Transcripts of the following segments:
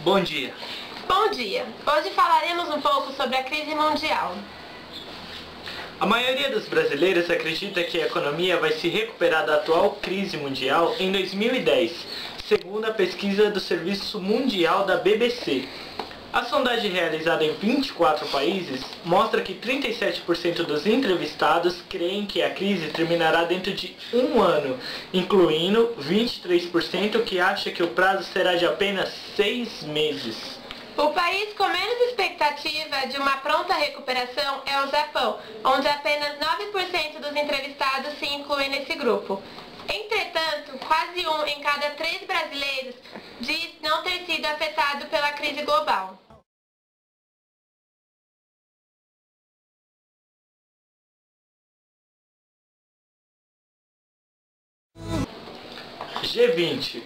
Bom dia. Bom dia. Hoje falaremos um pouco sobre a crise mundial. A maioria dos brasileiros acredita que a economia vai se recuperar da atual crise mundial em 2010, segundo a pesquisa do Serviço Mundial da BBC. A sondagem realizada em 24 países mostra que 37% dos entrevistados creem que a crise terminará dentro de um ano, incluindo 23% que acha que o prazo será de apenas 6 meses. O país com menos expectativa de uma pronta recuperação é o Japão, onde apenas 9% dos entrevistados se incluem nesse grupo. Entretanto, quase 1 em cada 3 brasileiros diz não ter sido afetado pela crise global. G20.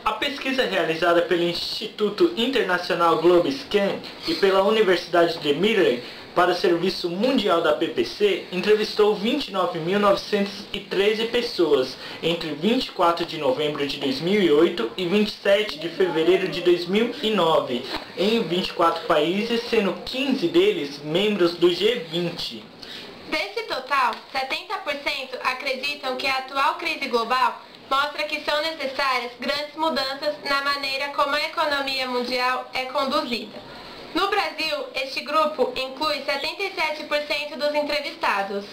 A pesquisa realizada pelo Instituto Internacional GlobeScan e pela Universidade de Maryland para o Serviço Mundial da BBC entrevistou 29.913 pessoas entre 24 de novembro de 2008 e 27 de fevereiro de 2009, em 24 países, sendo 15 deles membros do G20. Desse total, 70% acreditam que a atual crise global mostra que são necessárias grandes mudanças na maneira como a economia mundial é conduzida. No Brasil, este grupo inclui 77% dos entrevistados.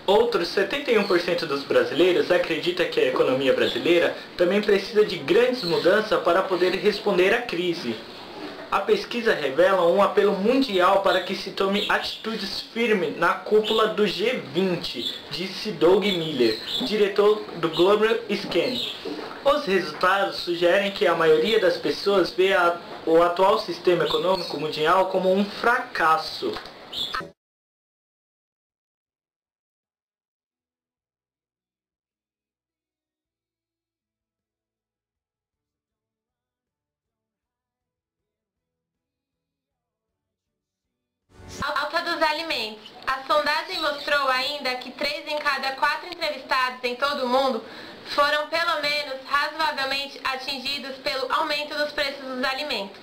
Outros 71% dos brasileiros acredita que a economia brasileira também precisa de grandes mudanças para poder responder à crise. A pesquisa revela um apelo mundial para que se tome atitudes firmes na cúpula do G20, disse Doug Miller, diretor do GlobeScan. Os resultados sugerem que a maioria das pessoas vê o atual sistema econômico mundial como um fracasso. Alta dos alimentos. A sondagem mostrou ainda que 3 em cada 4 entrevistados em todo o mundo foram pelo menos razoavelmente atingidos pelo aumento dos preços dos alimentos.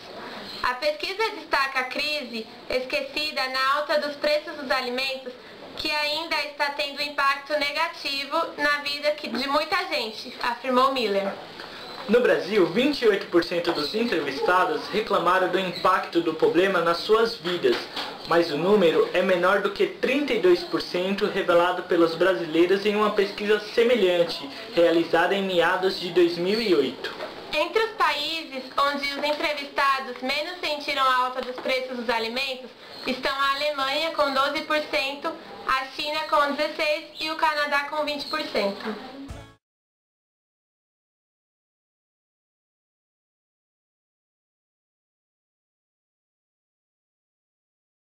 A pesquisa destaca a crise esquecida na alta dos preços dos alimentos, que ainda está tendo impacto negativo na vida de muita gente, afirmou Miller. No Brasil, 28% dos entrevistados reclamaram do impacto do problema nas suas vidas, mas o número é menor do que 32% revelado pelos brasileiros em uma pesquisa semelhante, realizada em meados de 2008. Entre os países onde os entrevistados menos sentiram a alta dos preços dos alimentos estão a Alemanha com 12%, a China com 16% e o Canadá com 20%.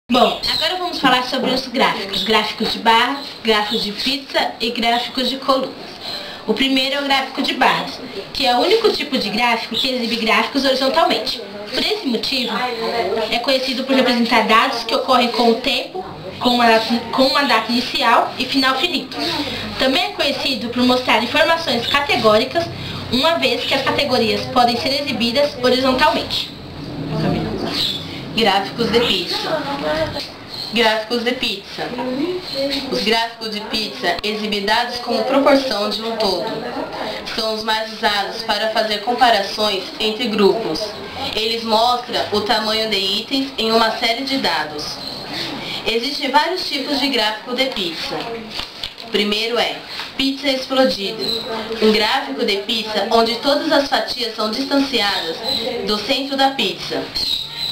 Bom, agora vamos falar sobre os gráficos. Gráficos de barras, gráficos de pizza e gráficos de colunas. O primeiro é o gráfico de barras, que é o único tipo de gráfico que exibe gráficos horizontalmente. Por esse motivo, é conhecido por representar dados que ocorrem com o tempo, com uma data inicial e final finito. Também é conhecido por mostrar informações categóricas, uma vez que as categorias podem ser exibidas horizontalmente. Gráficos de pizza. Gráficos de pizza. Os gráficos de pizza exibem dados como proporção de um todo. São os mais usados para fazer comparações entre grupos. Eles mostram o tamanho de itens em uma série de dados. Existem vários tipos de gráfico de pizza. O primeiro é pizza explodida, um gráfico de pizza onde todas as fatias são distanciadas do centro da pizza.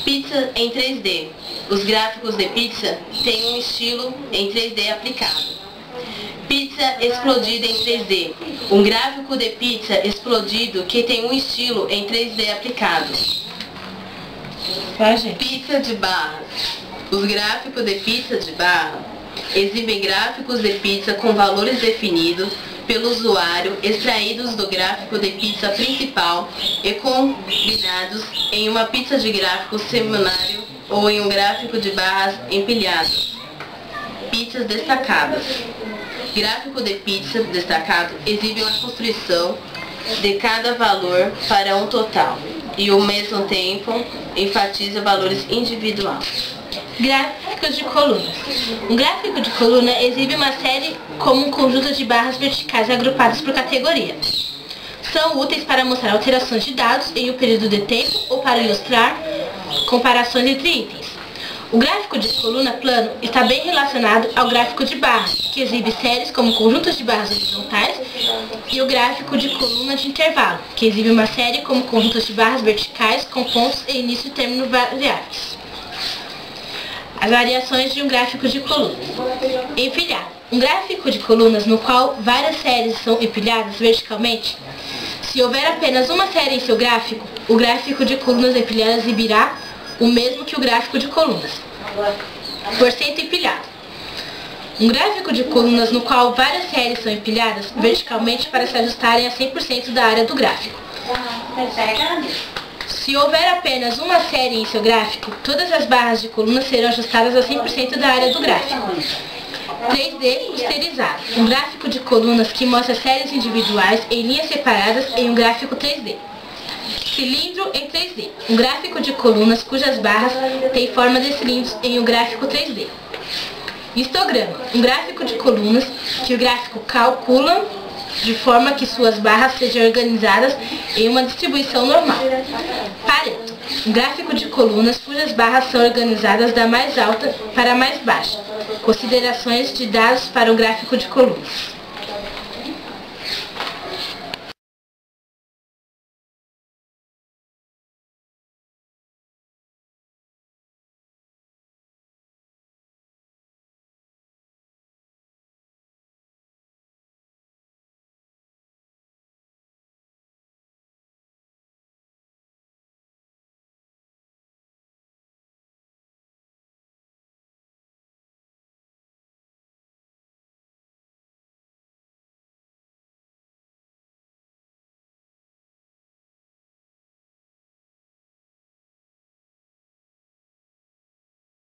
Pizza em 3D. Os gráficos de pizza têm um estilo em 3D aplicado. Pizza explodida em 3D. Um gráfico de pizza explodido que tem um estilo em 3D aplicado. Pizza de barra. Os gráficos de pizza de barra exibem gráficos de pizza com valores definidos pelo usuário, extraídos do gráfico de pizza principal e combinados em uma pizza de gráfico semanário ou em um gráfico de barras empilhadas. Pizzas destacadas. Gráfico de pizza destacado exibe uma construção de cada valor para um total. e ao mesmo tempo enfatiza valores individuais. Gráficos de colunas. Um gráfico de coluna exibe uma série como um conjunto de barras verticais agrupadas por categoria. São úteis para mostrar alterações de dados em um período de tempo ou para ilustrar comparações entre itens. O gráfico de coluna plano está bem relacionado ao gráfico de barras, que exibe séries como conjuntos de barras horizontais, e o gráfico de coluna de intervalo, que exibe uma série como conjuntos de barras verticais com pontos e início e término variáveis. As variações de um gráfico de colunas. Empilhado. Um gráfico de colunas no qual várias séries são empilhadas verticalmente. Se houver apenas uma série em seu gráfico, o gráfico de colunas empilhadas exibirá o mesmo que o gráfico de colunas. Porcento empilhado. Um gráfico de colunas no qual várias séries são empilhadas verticalmente para se ajustarem a 100% da área do gráfico. Se houver apenas uma série em seu gráfico, todas as barras de coluna serão ajustadas a 100% da área do gráfico. 3D posterizado. Um gráfico de colunas que mostra séries individuais em linhas separadas em um gráfico 3D. Cilindro em 3D. Um gráfico de colunas cujas barras têm forma de cilindros em um gráfico 3D. Histograma. Um gráfico de colunas que o gráfico calcula de forma que suas barras sejam organizadas em uma distribuição normal. Pareto. Um gráfico de colunas cujas barras são organizadas da mais alta para a mais baixa. Considerações de dados para o gráfico de colunas.